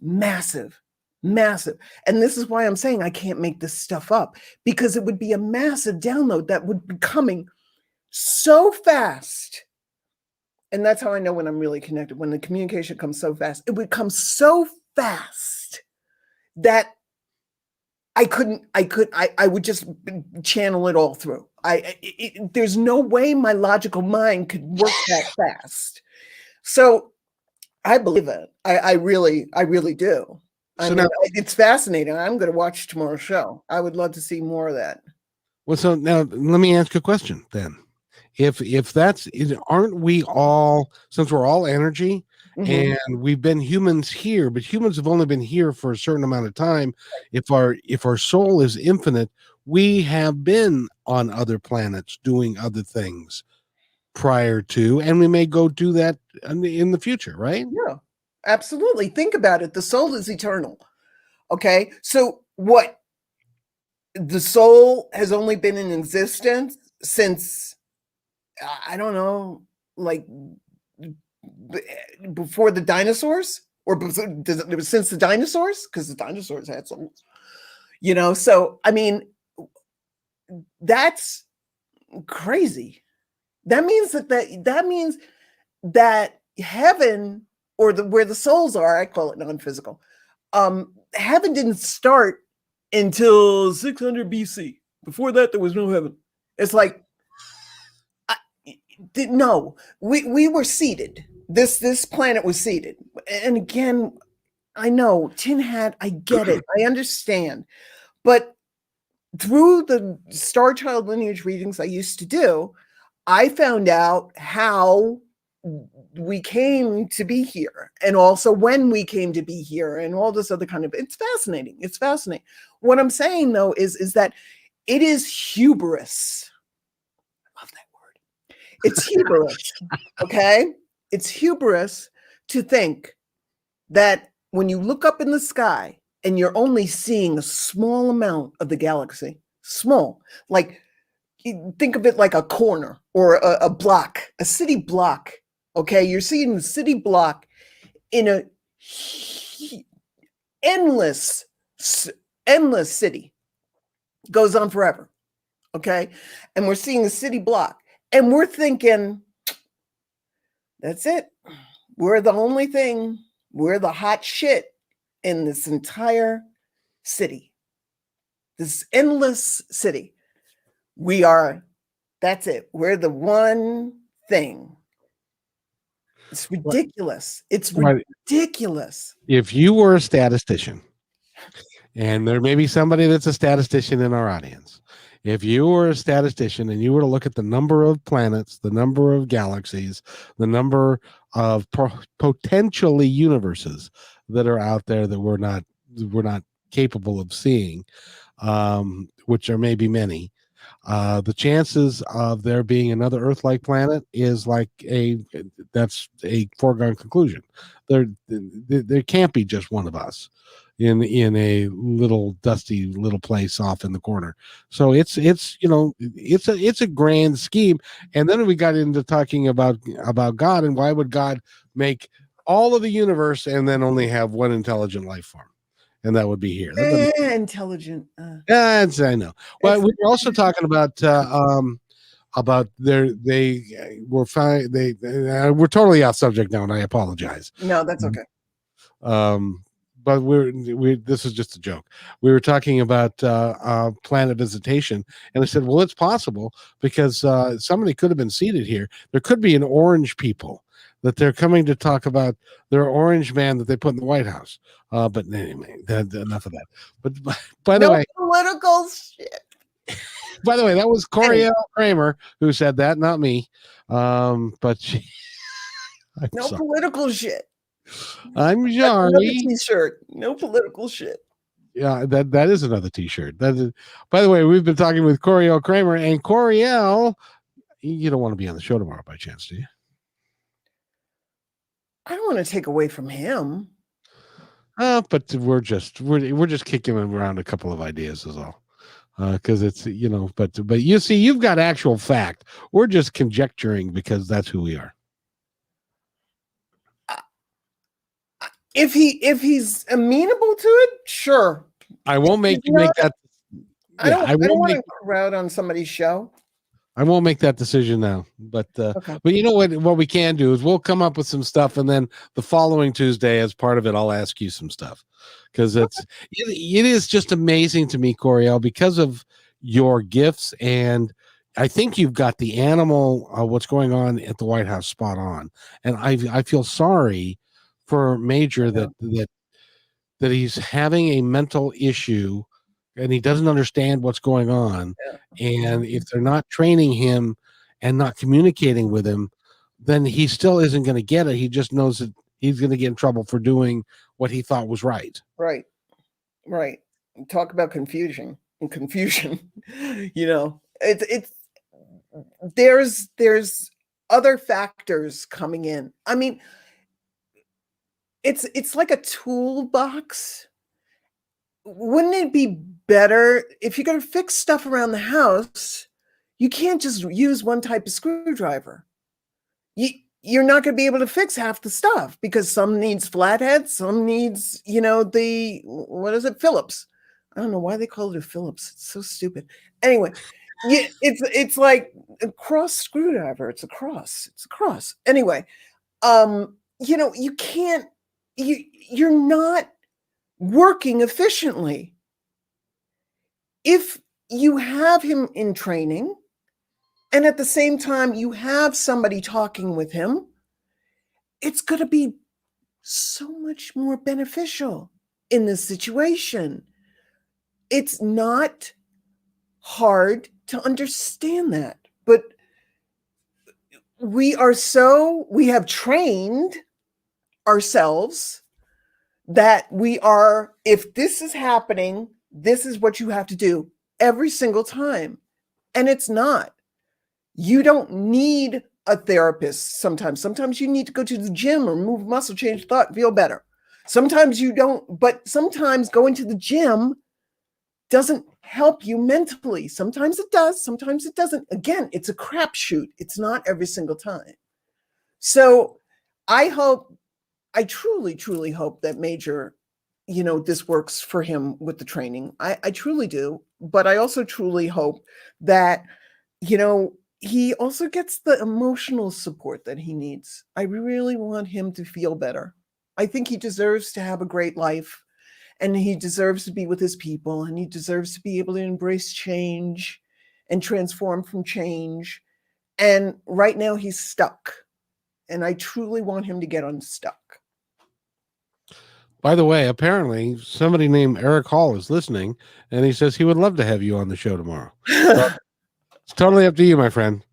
Massive, massive. And this is why I'm saying I can't make this stuff up, because it would be a massive download that would be coming so fast. And that's how I know when I'm really connected. When the communication comes so fast, it would come so fast that I would just channel it all through. There's no way my logical mind could work that fast. So I believe it. I really do. I So mean, now, it's fascinating. I'm going to watch tomorrow's show. I would love to see more of that. so now let me ask a question then. If aren't we all, since we're all energy Mhm. and we've been humans here, but humans have only been here for a certain amount of time. If our soul is infinite, we have been on other planets doing other things prior to, and we may go do that in the future, right? Yeah, absolutely. Think about it. The soul is eternal. Okay. So what? The soul has only been in existence since, I don't know, like before the dinosaurs, or since the dinosaurs, because the dinosaurs had souls. So I mean, that's crazy. That means that heaven, or where the souls are, I call it non-physical. Heaven didn't start until 600 BC. Before that, there was no heaven. It's like, no, we were seeded. This planet was seeded. And again, I know, Tin Hat, I get it. I understand. But through the Star Child lineage readings I used to do, I found out how we came to be here, and also when we came to be here, and all this other kind of, it's fascinating. It's fascinating. What I'm saying though is that it is hubris. I love that word. It's hubris. Okay? It's hubris to think that when you look up in the sky and you're only seeing a small amount of the galaxy, small, like, think of it like a corner or a block, a city block. Okay, you're seeing the city block in a endless city, goes on forever. Okay, and we're seeing a city block, and we're thinking, that's it. We're the only thing. We're the hot shit in this entire city, this endless city. We are, that's it. We're the one thing. It's ridiculous. It's ridiculous. If you were a statistician, and there may be somebody that's a statistician in our audience, if you were a statistician and you were to look at the number of planets, the number of galaxies, the number of potentially universes that are out there that we're not capable of seeing, which are maybe many, the chances of there being another Earth-like planet is that's a foregone conclusion. There can't be just one of us in a little dusty little place off in the corner. So it's a grand scheme. And then we got into talking about God, and why would God make all of the universe and then only have one intelligent life form? And that would be here. Intelligent. I know. Well, we were also talking about we're fine. We're totally off subject now, and I apologize. No, that's okay. But this is just a joke. We were talking about planet visitation, and I said, well, it's possible because somebody could have been seated here. There could be an orange people that they're coming to talk about their orange man that they put in the White House. But anyway, enough of that. But by the way, political shit. By the way, that was Coryelle Kramer who said that, not me. But no political shit. I'm sorry. Another t-shirt. No political shit. Yeah, that is another t-shirt. That is. By the way, we've been talking with Coryelle Kramer, and Coryelle, you don't want to be on the show tomorrow by chance, do you? I don't want to take away from him. But we're just kicking around a couple of ideas is all. Because it's but you see, you've got actual fact. We're just conjecturing because that's who we are. If he's amenable to it, sure. I won't make you make that. I don't want to crowd on somebody's show. I won't make that decision now, but okay. But you know what we can do is we'll come up with some stuff, and then the following Tuesday, as part of it, I'll ask you some stuff, because it is just amazing to me, Coryelle, because of your gifts, and I think you've got the animal what's going on at the White House spot on, and I feel sorry for Major that he's having a mental issue. And he doesn't understand what's going on. Yeah. And if they're not training him and not communicating with him, then he still isn't going to get it. He just knows that he's going to get in trouble for doing what he thought was right. Right. Talk about confusion. It's there's other factors coming in. I mean, it's like a toolbox. Wouldn't it be better if you're going to fix stuff around the house? You can't just use one type of screwdriver. You're not going to be able to fix half the stuff because some needs flatheads, some needs, Phillips. I don't know why they call it a Phillips. It's so stupid. Anyway, it's like a cross screwdriver. It's a cross. Anyway, you can't. You're not working efficiently. If you have him in training And at the same time, you have somebody talking with him, it's going to be so much more beneficial in this situation. It's not hard to understand that, but we have trained ourselves that if this is happening, this is what you have to do every single time. And it's not. You don't need a therapist sometimes. Sometimes you need to go to the gym or move muscle, change thought, feel better. Sometimes you don't, but sometimes going to the gym doesn't help you mentally. Sometimes it does, sometimes it doesn't. Again, it's a crapshoot. It's not every single time. So I truly, truly hope that Major, this works for him with the training. I truly do. But I also truly hope that, he also gets the emotional support that he needs. I really want him to feel better. I think he deserves to have a great life, and he deserves to be with his people, and he deserves to be able to embrace change and transform from change. And right now he's stuck, and I truly want him to get unstuck. By the way, apparently somebody named Eric Hall is listening, and he says he would love to have you on the show tomorrow. So it's totally up to you, my friend.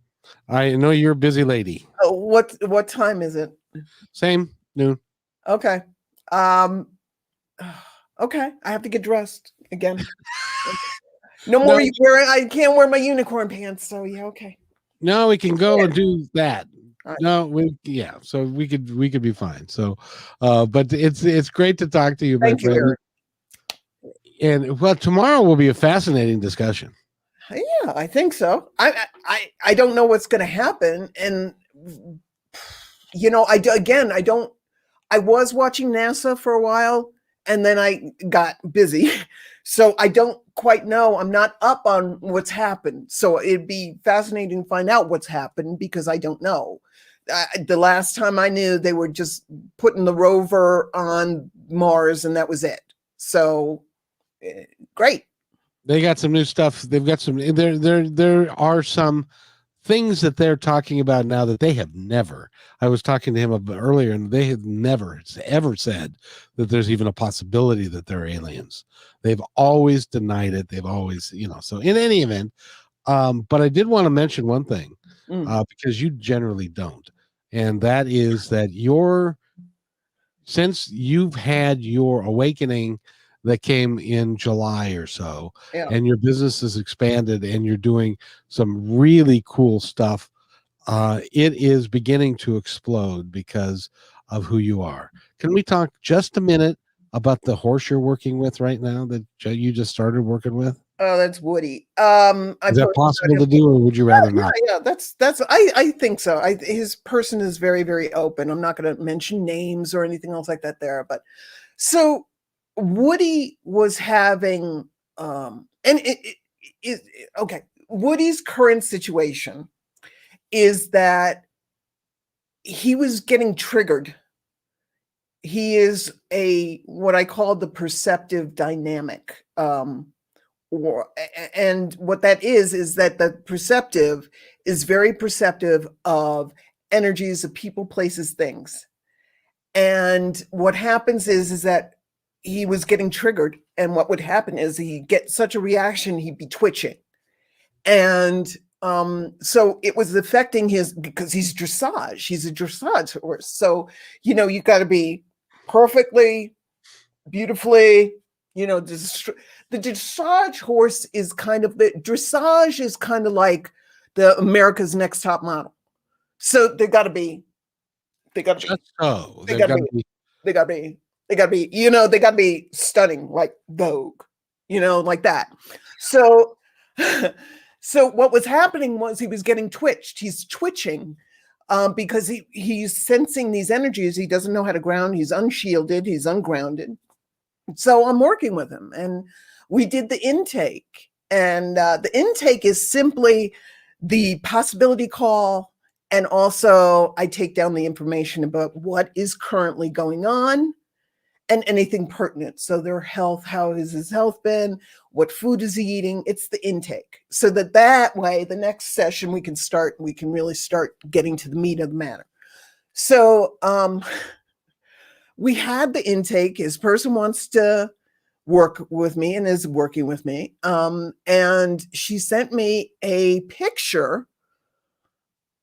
I know you're a busy lady. What time is it? Same, noon. Okay. Okay. I have to get dressed again. No more. I can't wear my unicorn pants. So yeah. Okay. No, we can go and do that. No, so we could be fine. So, but it's great to talk to you, my friend. Eric. And well, tomorrow will be a fascinating discussion. Yeah, I think so. I don't know what's going to happen, and I was watching NASA for a while, and then I got busy, so I don't quite know. I'm not up on what's happened, so it'd be fascinating to find out what's happened because I don't know. The last time I knew, they were just putting the rover on Mars, and that was it. So great. They got some new stuff. They've got some. There are some things that they're talking about now that they have never. I was talking to him about earlier, and they have never ever said that there's even a possibility that they're aliens. They've always denied it. They've always, So in any event, but I did want to mention one thing because you generally don't, and that is that since you've had your awakening that came in July or so, and your business has expanded and you're doing some really cool stuff, it is beginning to explode because of who you are. Can we talk just a minute about the horse you're working with right now that you just started working with? Oh, that's Woody. Is that possible to do, or would you rather not? Yeah, that's. I think so. His person is very, very open. I'm not going to mention names or anything else like that there, but so Woody was having, okay. Woody's current situation is that he was getting triggered. He is what I call the perceptive dynamic. And what that is that the perceptive is very perceptive of energies of people, places, things. And what happens is that he was getting triggered. And what would happen is he'd get such a reaction, he'd be twitching. And so it was affecting because he's dressage. He's a dressage horse. So, you've got to be perfectly, beautifully, the dressage horse is dressage is kind of like the America's Next Top Model. So they got to be stunning, like Vogue, like that. So, so what was happening was he was getting twitched. He's twitching because he's sensing these energies. He doesn't know how to ground. He's unshielded. He's ungrounded. So I'm working with him, and we did the intake. And the intake is simply the possibility call. And also I take down the information about what is currently going on and anything pertinent. So their health, how has his health been? What food is he eating? It's the intake. So that way, the next session we can really start getting to the meat of the matter. So we had the intake. His person wants to work with me and is working with me. And she sent me a picture.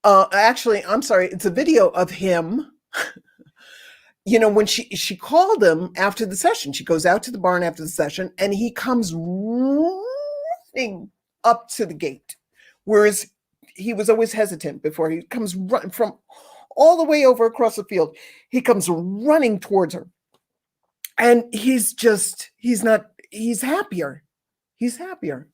Actually, I'm sorry, it's a video of him. When she called him after the session, she goes out to the barn after the session, and he comes running up to the gate, whereas he was always hesitant before. He comes run from all the way over across the field. He comes running towards her, and he's happier. He's happier.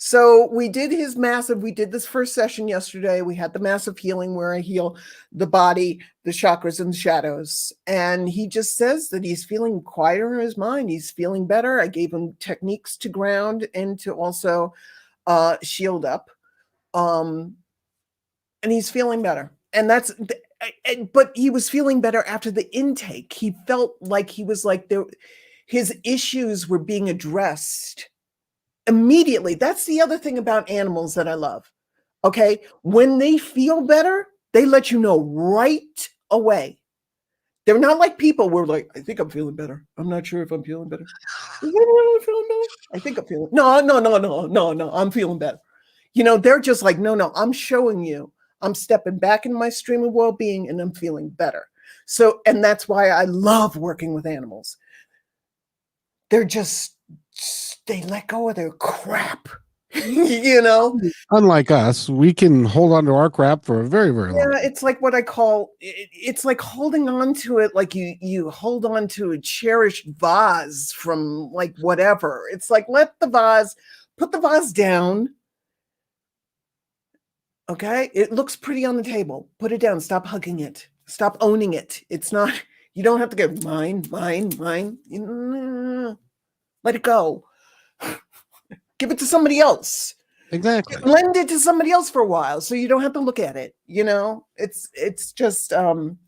So we did this first session yesterday. We had the massive healing where I heal the body, the chakras, and the shadows. And he just says that he's feeling quieter in his mind. He's feeling better. I gave him techniques to ground and to also shield up. And he's feeling better. And but he was feeling better after the intake. He felt like his issues were being addressed immediately. That's the other thing about animals that I love. Okay. When they feel better, they let you know right away. They're not like people. We're like, I think I'm feeling better. I'm not sure if I'm feeling better. Is that really feeling better? I think I'm feeling. No. I'm feeling better. They're just like, no, I'm showing you. I'm stepping back in my stream of well-being and I'm feeling better. So, and that's why I love working with animals. They let go of their crap, Unlike us, we can hold on to our crap for a very, very long time. Yeah, it's like what I call, it's like holding on to it like you hold on to a cherished vase from like whatever. It's like, put the vase down. Okay, it looks pretty on the table. Put it down. Stop hugging it. Stop owning it. It's not, you don't have to go, mine. Let it go. Give it to somebody else. Exactly. Lend it to somebody else for a while so you don't have to look at it. It's just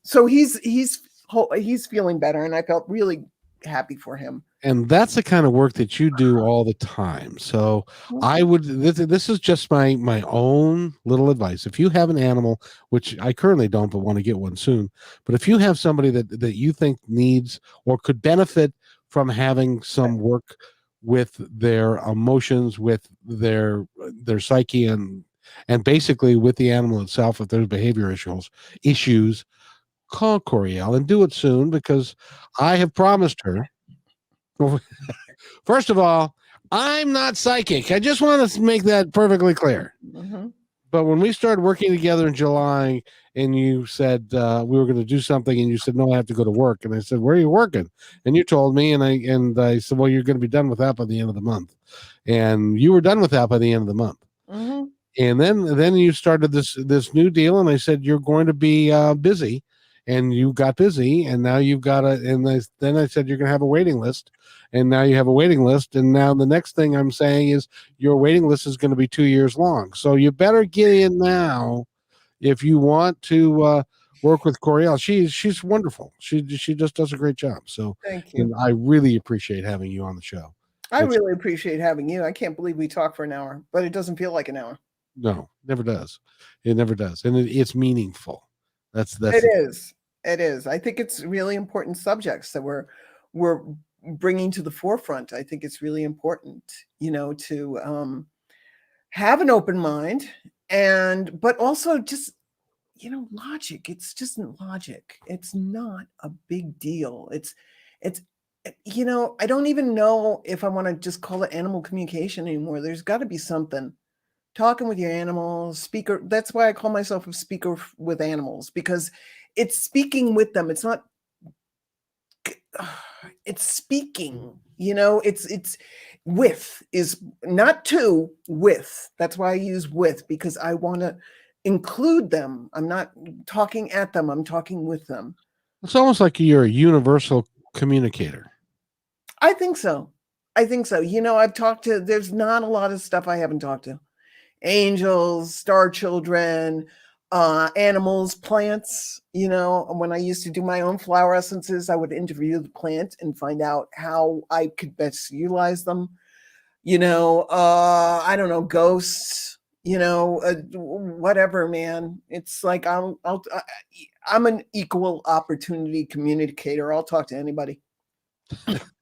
so he's feeling better, and I felt really happy for him. And that's the kind of work that you do all the time. So I would, this is just my own little advice. If you have an animal, which I currently don't, but want to get one soon, but if you have somebody that you think needs or could benefit from having some work with their emotions, with their psyche, and basically with the animal itself, if there's behavior issues, call Coryelle and do it soon, because I have promised her. First of all, I'm not psychic. I just want to make that perfectly clear. Mm-hmm. But when we started working together in July, and you said we were going to do something, and you said, no, I have to go to work. And I said, where are you working? And you told me, and I said, well, you're going to be done with that by the end of the month. And you were done with that by the end of the month. Mm-hmm. And then you started this new deal, and I said, you're going to be busy. And you got busy, and now you've got then I said, you're going to have a waiting list, and now you have a waiting list. And now the next thing I'm saying is your waiting list is going to be 2 years long. So you better get in now if you want to work with Coryelle. She's wonderful. She just does a great job. So Thank you. And I really appreciate having you on the show. I really appreciate having you. I can't believe we talked for an hour, but it doesn't feel like an hour. No, never does. It never does. And it's meaningful. That's It is. I think it's really important subjects that we're bringing to the forefront. I think it's really important, to have an open mind, but also just, logic. It's just logic. It's not a big deal. It's I don't even know if I want to just call it animal communication anymore. There's got to be something. Talking with your animals, speaker. That's why I call myself a speaker with animals, because it's speaking with them. It's not, it's speaking, it's with is not to with. That's why I use with, because I want to include them. I'm not talking at them. I'm talking with them. It's almost like you're a universal communicator. I think so. I've talked to, there's not a lot of stuff I haven't talked to. Angels, star children, animals, plants. You know, when I used to do my own flower essences, I would interview the plant and find out how I could best utilize them. You know, I don't know, ghosts, you know, whatever, man. It's like I'm an equal opportunity communicator. I'll talk to anybody.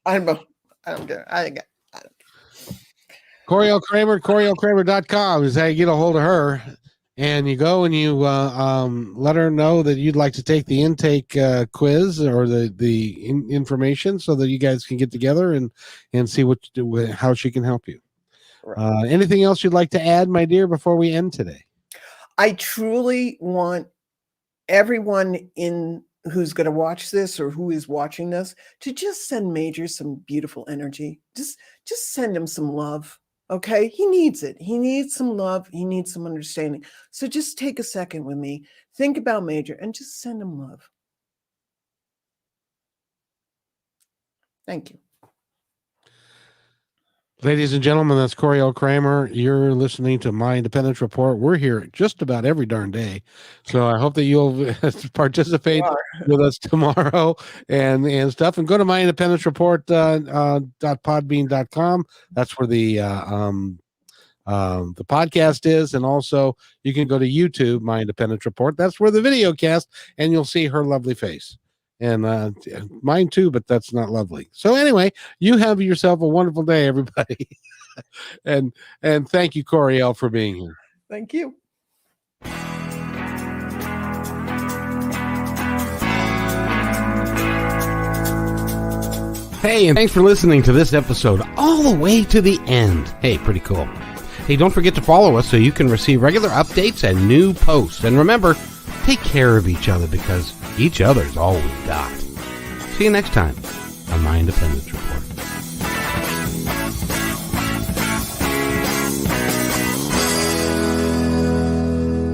I don't care. I don't. Coryelle Kramer, CoryelleKramer.com is how you get a hold of her. And you go and you let her know that you'd like to take the intake quiz or the information so that you guys can get together and see how she can help you. Right. Anything else you'd like to add, my dear, before we end today? I truly want everyone who's going to watch this or who is watching this to just send Major some beautiful energy. Just send him some love. Okay, he needs it. He needs some love. He needs some understanding. So just take a second with me. Think about Major and just send him love. Thank you. Ladies and gentlemen, that's Coryelle Kramer. You're listening to My Independence Report. We're here just about every darn day. So I hope that you'll participate with us tomorrow and stuff. And go to myindependencereport.podbean.com. That's where the podcast is. And also you can go to YouTube, My Independence Report. That's where the video cast, and you'll see her lovely face. And mine too, but that's not lovely. So anyway, you have yourself a wonderful day, everybody. and thank you, Coryelle, for being here. Thank you. Hey, and thanks for listening to this episode all the way to the end. Hey, pretty cool. Hey, don't forget to follow us so you can receive regular updates and new posts. And remember, take care of each other because each other's all we've got. See you next time on My Independence Report.